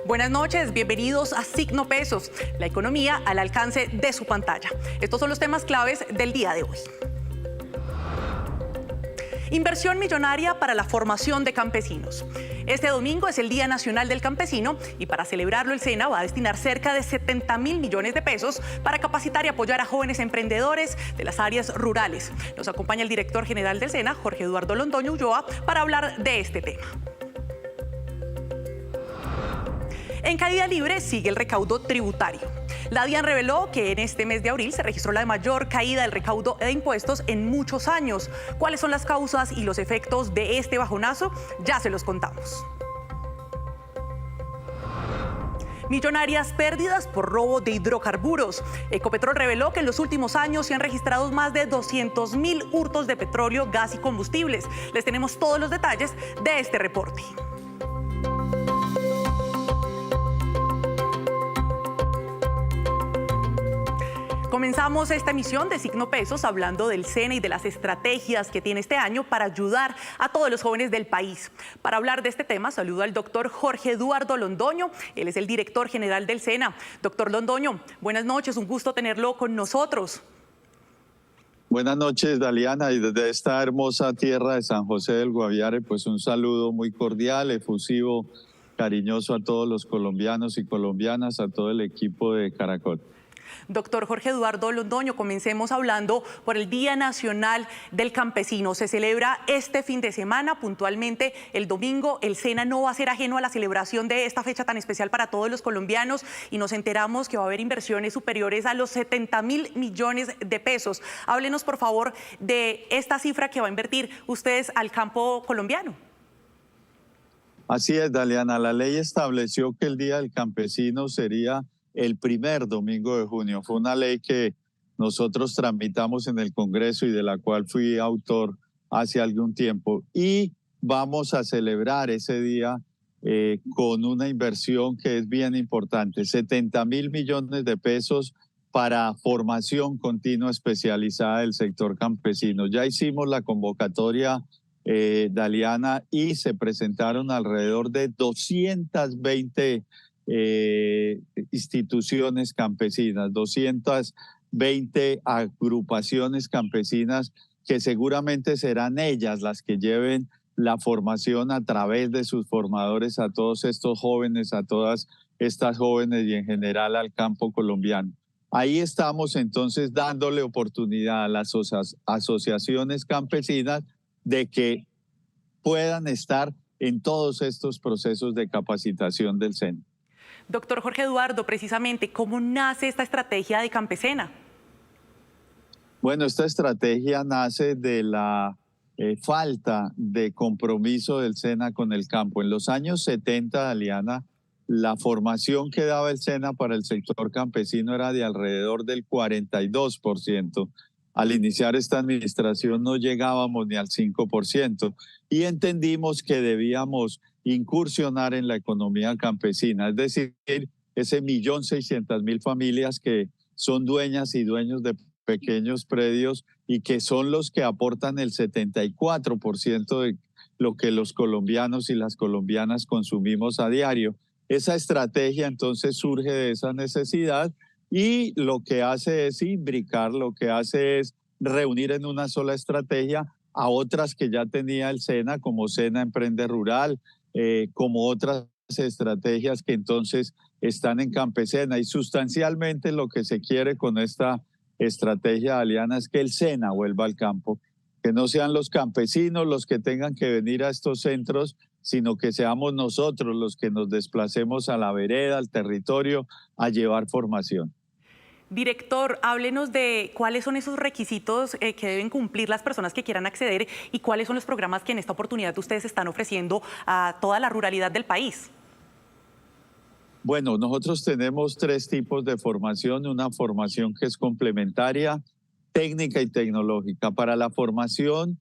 Buenas noches, bienvenidos a Signo Pesos, la economía al alcance de su pantalla. Estos son los temas claves del día de hoy. Inversión millonaria para la formación de campesinos. Este domingo es el Día Nacional del Campesino y para celebrarlo el SENA va a destinar cerca de 70.000 millones de pesos para capacitar y apoyar a jóvenes emprendedores de las áreas rurales. Nos acompaña el director general del SENA, Jorge Eduardo Londoño Ulloa, para hablar de este tema. En caída libre sigue el recaudo tributario. La DIAN reveló que en este mes de abril se registró la mayor caída del recaudo de impuestos en muchos años. ¿Cuáles son las causas y los efectos de este bajonazo? Ya se los contamos. Millonarias pérdidas por robo de hidrocarburos. Ecopetrol reveló que en los últimos años se han registrado más de 200.000 hurtos de petróleo, gas y combustibles. Les tenemos todos los detalles de este reporte. Comenzamos esta emisión de Signo Pesos hablando del SENA y de las estrategias que tiene este año para ayudar a todos los jóvenes del país. Para hablar de este tema, saludo al doctor Jorge Eduardo Londoño. Él es el director general del SENA. Doctor Londoño, buenas noches, un gusto tenerlo con nosotros. Buenas noches, Daliana, y desde esta hermosa tierra de San José del Guaviare, pues un saludo muy cordial, efusivo, cariñoso a todos los colombianos y colombianas, a todo el equipo de Caracol. Doctor Jorge Eduardo Londoño, comencemos hablando por el Día Nacional del Campesino. Se celebra este fin de semana, puntualmente el domingo. El SENA no va a ser ajeno a la celebración de esta fecha tan especial para todos los colombianos y nos enteramos que va a haber inversiones superiores a los 70.000 millones de pesos. Háblenos, por favor, de esta cifra que va a invertir ustedes al campo colombiano. Así es, Daliana. La ley estableció que el Día del Campesino sería el primer domingo de junio. Fue una ley que nosotros tramitamos en el Congreso y de la cual fui autor hace algún tiempo. Y vamos a celebrar ese día con una inversión que es bien importante, 70.000 millones de pesos para formación continua especializada del sector campesino. Ya hicimos la convocatoria, Daliana, y se presentaron alrededor de 220 instituciones campesinas, 220 agrupaciones campesinas que seguramente serán ellas las que lleven la formación a través de sus formadores a todos estos jóvenes, a todas estas jóvenes y en general al campo colombiano. Ahí estamos entonces dándole oportunidad a las asociaciones campesinas de que puedan estar en todos estos procesos de capacitación del SENA. Doctor Jorge Eduardo, precisamente, ¿cómo nace esta estrategia de Campesena? Bueno, esta estrategia nace de la falta de compromiso del SENA con el campo. En los años 70, Daliana, la formación que daba el SENA para el sector campesino era de alrededor del 42%. Al iniciar esta administración no llegábamos ni al 5% y entendimos que debíamos incursionar en la economía campesina, es decir, ese 1.600.000 familias que son dueñas y dueños de pequeños predios y que son los que aportan el 74% de lo que los colombianos y las colombianas consumimos a diario. Esa estrategia entonces surge de esa necesidad y lo que hace es imbricar, lo que hace es reunir en una sola estrategia a otras que ya tenía el SENA, como SENA Emprende Rural, como otras estrategias que entonces están en Campesena. Y sustancialmente lo que se quiere con esta estrategia, Aliana, es que el SENA vuelva al campo, que no sean los campesinos los que tengan que venir a estos centros, sino que seamos nosotros los que nos desplacemos a la vereda, al territorio, a llevar formación. Director, háblenos de cuáles son esos requisitos que deben cumplir las personas que quieran acceder y cuáles son los programas que en esta oportunidad ustedes están ofreciendo a toda la ruralidad del país. Bueno, nosotros tenemos 3 tipos de formación, una formación que es complementaria, técnica y tecnológica. Para la formación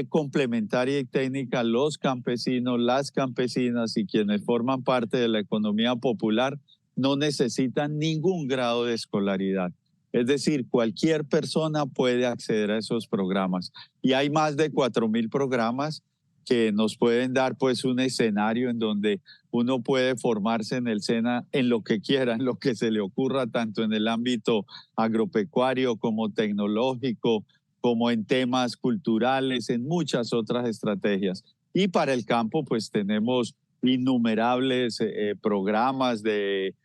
complementaria y técnica, los campesinos, las campesinas y quienes forman parte de la economía popular no necesitan ningún grado de escolaridad. Es decir, cualquier persona puede acceder a esos programas. Y hay más de 4.000 programas que nos pueden dar pues un escenario en donde uno puede formarse en el SENA en lo que quiera, en lo que se le ocurra, tanto en el ámbito agropecuario como tecnológico, como en temas culturales, en muchas otras estrategias. Y para el campo pues tenemos innumerables programas de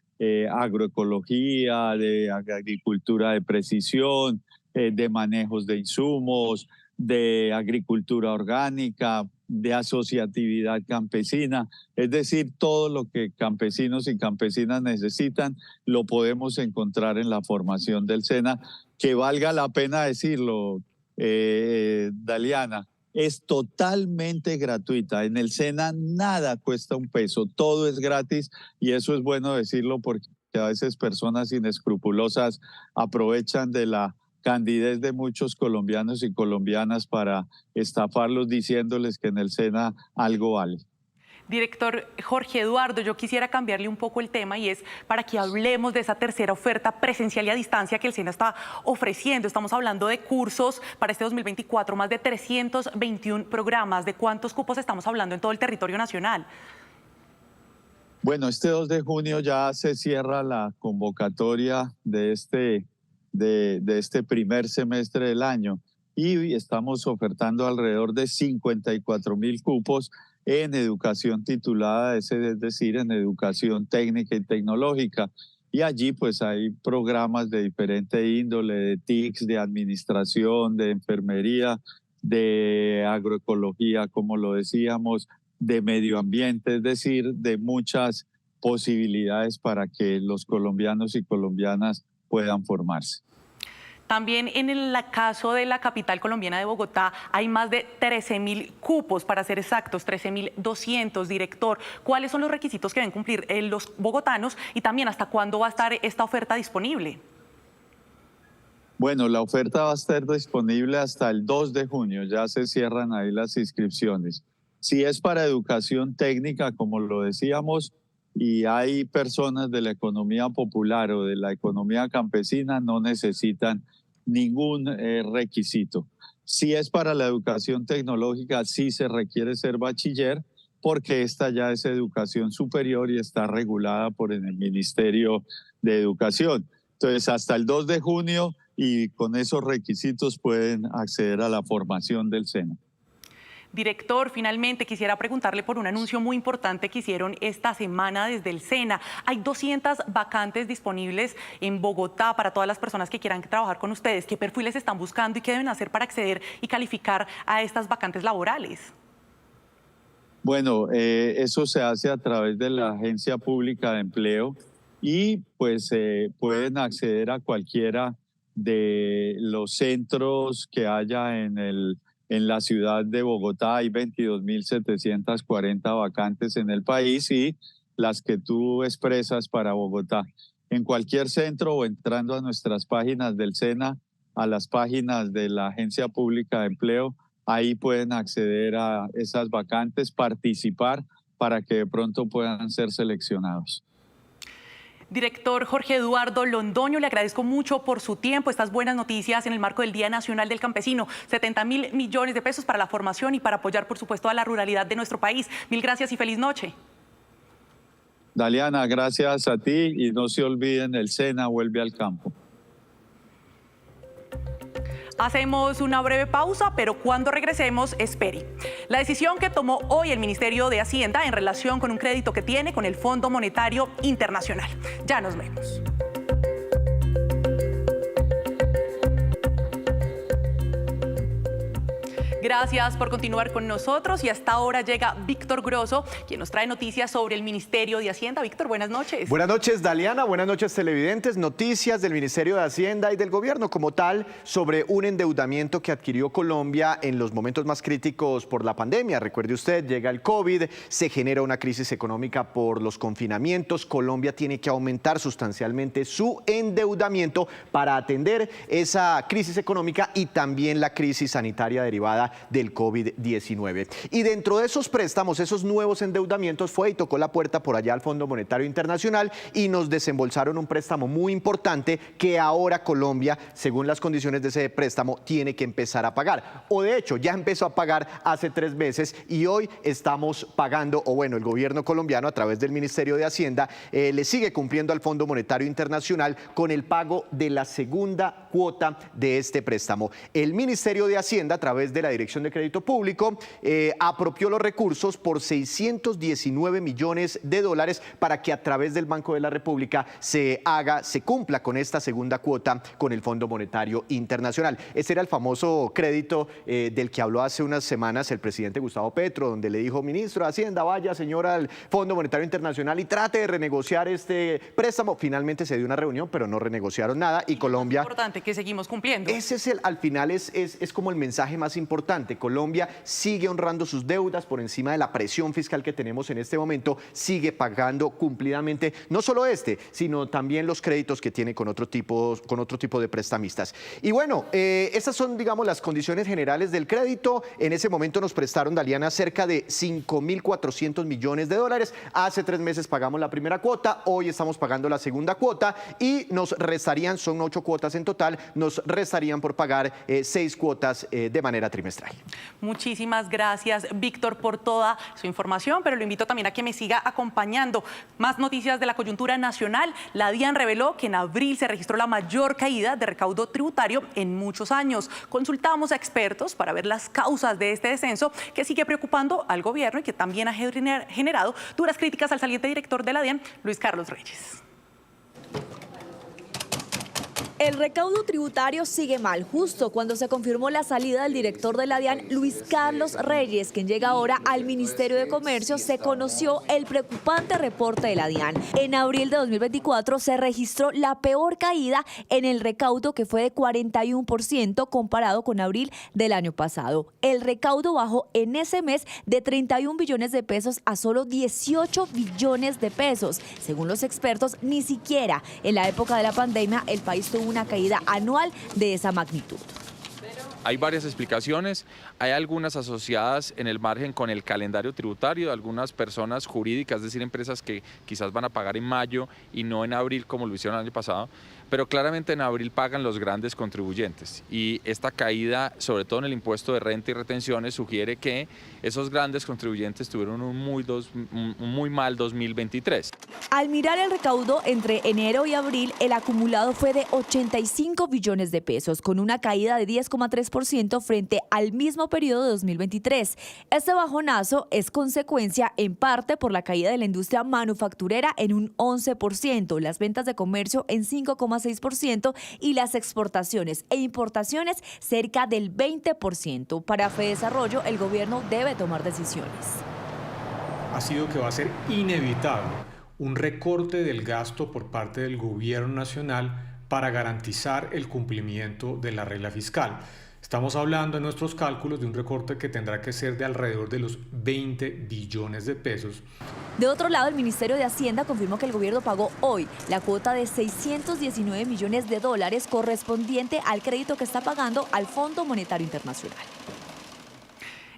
agroecología, de agricultura de precisión, de manejos de insumos, de agricultura orgánica, de asociatividad campesina. Es decir, todo lo que campesinos y campesinas necesitan lo podemos encontrar en la formación del SENA, que valga la pena decirlo, Daliana, es totalmente gratuita. En el SENA nada cuesta un peso, todo es gratis y eso es bueno decirlo porque a veces personas inescrupulosas aprovechan de la candidez de muchos colombianos y colombianas para estafarlos diciéndoles que en el SENA algo vale. Director Jorge Eduardo, yo quisiera cambiarle un poco el tema y es para que hablemos de esa tercera oferta presencial y a distancia que el SENA está ofreciendo. Estamos hablando de cursos para este 2024, más de 321 programas. ¿De cuántos cupos estamos hablando en todo el territorio nacional? Bueno, este 2 de junio ya se cierra la convocatoria de este primer semestre del año y estamos ofertando alrededor de 54.000 cupos en educación titulada, es decir, en educación técnica y tecnológica. Y allí pues hay programas de diferente índole, de TICS, de administración, de enfermería, de agroecología, como lo decíamos, de medio ambiente, es decir, de muchas posibilidades para que los colombianos y colombianas puedan formarse. También en el caso de la capital colombiana de Bogotá hay más de 13.000 cupos, para ser exactos, 13.200, director. ¿Cuáles son los requisitos que deben cumplir los bogotanos y también hasta cuándo va a estar esta oferta disponible? Bueno, la oferta va a estar disponible hasta el 2 de junio, ya se cierran ahí las inscripciones. Si es para educación técnica, como lo decíamos, y hay personas de la economía popular o de la economía campesina, no necesitan ningún requisito. Si es para la educación tecnológica, sí se requiere ser bachiller, porque esta ya es educación superior y está regulada por el Ministerio de Educación. Entonces, hasta el 2 de junio y con esos requisitos pueden acceder a la formación del SENA. Director, finalmente quisiera preguntarle por un anuncio muy importante que hicieron esta semana desde el SENA. Hay 200 vacantes disponibles en Bogotá para todas las personas que quieran trabajar con ustedes. ¿Qué perfiles están buscando y qué deben hacer para acceder y calificar a estas vacantes laborales? Bueno, eso se hace a través de la Agencia Pública de Empleo y pues pueden acceder a cualquiera de los centros que haya en la ciudad de Bogotá. Hay 22.740 vacantes en el país y las que tú expresas para Bogotá. En cualquier centro o entrando a nuestras páginas del SENA, a las páginas de la Agencia Pública de Empleo, ahí pueden acceder a esas vacantes, participar para que de pronto puedan ser seleccionados. Director Jorge Eduardo Londoño, le agradezco mucho por su tiempo, estas buenas noticias en el marco del Día Nacional del Campesino. 70.000 millones de pesos para la formación y para apoyar, por supuesto, a la ruralidad de nuestro país. Mil gracias y feliz noche. Daliana, gracias a ti y no se olviden, el SENA vuelve al campo. Hacemos una breve pausa, pero cuando regresemos, espere. La decisión que tomó hoy el Ministerio de Hacienda en relación con un crédito que tiene con el Fondo Monetario Internacional. Ya nos vemos. Gracias por continuar con nosotros y hasta ahora llega Víctor Grosso, quien nos trae noticias sobre el Ministerio de Hacienda. Víctor, buenas noches. Buenas noches, Daliana. Buenas noches, televidentes. Noticias del Ministerio de Hacienda y del Gobierno como tal sobre un endeudamiento que adquirió Colombia en los momentos más críticos por la pandemia. Recuerde usted, llega el COVID, se genera una crisis económica por los confinamientos. Colombia tiene que aumentar sustancialmente su endeudamiento para atender esa crisis económica y también la crisis sanitaria derivada del COVID-19. Y dentro de esos préstamos, esos nuevos endeudamientos, fue y tocó la puerta por allá al Fondo Monetario Internacional y nos desembolsaron un préstamo muy importante que ahora Colombia, según las condiciones de ese préstamo, tiene que empezar a pagar. O de hecho, ya empezó a pagar hace 3 meses y hoy estamos pagando, o bueno, el gobierno colombiano a través del Ministerio de Hacienda le sigue cumpliendo al Fondo Monetario Internacional con el pago de la segunda cuota de este préstamo. El Ministerio de Hacienda, a través de la Dirección de Crédito Público, apropió los recursos por 619 millones de dólares para que a través del Banco de la República se cumpla con esta segunda cuota con el Fondo Monetario Internacional. Ese era el famoso crédito del que habló hace unas semanas el presidente Gustavo Petro, donde le dijo: ministro de Hacienda, vaya señora al Fondo Monetario Internacional y trate de renegociar este préstamo. Finalmente se dio una reunión, pero no renegociaron nada y Colombia... Es importante que seguimos cumpliendo. Ese es al final es como el mensaje más importante. Colombia sigue honrando sus deudas por encima de la presión fiscal que tenemos en este momento, sigue pagando cumplidamente no solo sino también los créditos que tiene con otro tipo de prestamistas. Y bueno, esas son, digamos, las condiciones generales del crédito. En ese momento nos prestaron, Daliana, cerca de 5.400 millones de dólares. Hace 3 meses pagamos la primera cuota, hoy estamos pagando la segunda cuota y nos restarían, son 8 cuotas en total, nos restarían por pagar 6 cuotas de manera trimestral. Muchísimas gracias, Víctor, por toda su información, pero lo invito también a que me siga acompañando. Más noticias de la coyuntura nacional. La DIAN reveló que en abril se registró la mayor caída de recaudo tributario en muchos años. Consultamos a expertos para ver las causas de este descenso que sigue preocupando al gobierno y que también ha generado duras críticas al saliente director de la DIAN, Luis Carlos Reyes. El recaudo tributario sigue mal, justo cuando se confirmó la salida del director de la DIAN, Luis Carlos Reyes, quien llega ahora al Ministerio de Comercio. Se conoció el preocupante reporte de la DIAN. En abril de 2024 se registró la peor caída en el recaudo, que fue de 41% comparado con abril del año pasado. El recaudo bajó en ese mes de 31 billones de pesos a solo 18 billones de pesos. Según los expertos, ni siquiera en la época de la pandemia el país tuvo una caída anual de esa magnitud. Hay varias explicaciones, hay algunas asociadas en el margen con el calendario tributario de algunas personas jurídicas, es decir, empresas que quizás van a pagar en mayo y no en abril como lo hicieron el año pasado, pero claramente en abril pagan los grandes contribuyentes y esta caída, sobre todo en el impuesto de renta y retenciones, sugiere que esos grandes contribuyentes tuvieron un muy mal 2023. Al mirar el recaudo entre enero y abril, el acumulado fue de 85 billones de pesos, con una caída de 10,3% frente al mismo periodo de 2023. Este bajonazo es consecuencia en parte por la caída de la industria manufacturera en un 11%, las ventas de comercio en 5,6% y las exportaciones e importaciones cerca del 20%. Para Fedesarrollo, el gobierno debe tomar decisiones. Ha sido que va a ser inevitable un recorte del gasto por parte del gobierno nacional para garantizar el cumplimiento de la regla fiscal. Estamos hablando en nuestros cálculos de un recorte que tendrá que ser de alrededor de los 20 billones de pesos. De otro lado, el Ministerio de Hacienda confirmó que el gobierno pagó hoy la cuota de 619 millones de dólares correspondiente al crédito que está pagando al Fondo Monetario Internacional.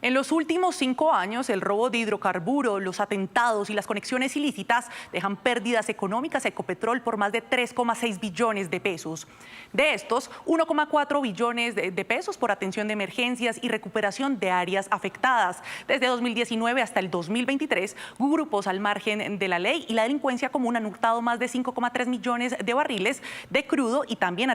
En los últimos 5 años, el robo de hidrocarburos, los atentados y las conexiones ilícitas dejan pérdidas económicas a Ecopetrol por más de 3,6 billones de pesos. De estos, 1,4 billones de pesos por atención de emergencias y recuperación de áreas afectadas. Desde 2019 hasta el 2023, grupos al margen de la ley y la delincuencia común han hurtado más de 5,3 millones de barriles de crudo y también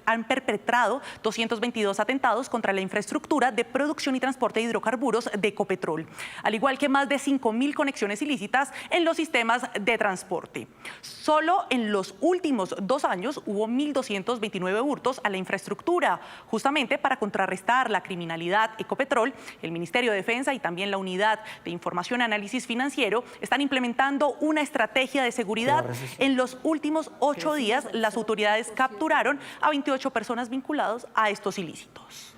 han perpetrado 222 atentados contra la infraestructura de producción y transporte de hidrocarburos de Ecopetrol, al igual que más de 5.000 conexiones ilícitas en los sistemas de transporte. Solo en los últimos 2 años hubo 1.229 hurtos a la infraestructura. Justamente para contrarrestar la criminalidad, Ecopetrol, el Ministerio de Defensa y también la Unidad de Información y Análisis Financiero están implementando una estrategia de seguridad. En los últimos 8 días, las autoridades capturaron a 28 personas vinculadas a estos ilícitos.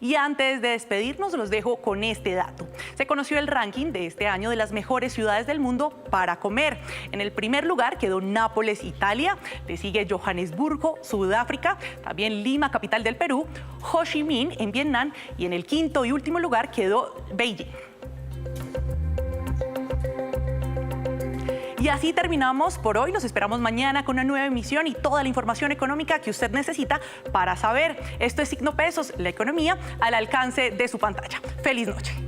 Y antes de despedirnos, los dejo con este dato. Se conoció el ranking de este año de las mejores ciudades del mundo para comer. En el primer lugar quedó Nápoles, Italia, le sigue Johannesburgo, Sudáfrica, también Lima, capital del Perú, Ho Chi Minh en Vietnam y en el quinto y último lugar quedó Beijing. Y así terminamos por hoy. Los esperamos mañana con una nueva emisión y toda la información económica que usted necesita para saber. Esto es Signo Pesos, la economía al alcance de su pantalla. ¡Feliz noche!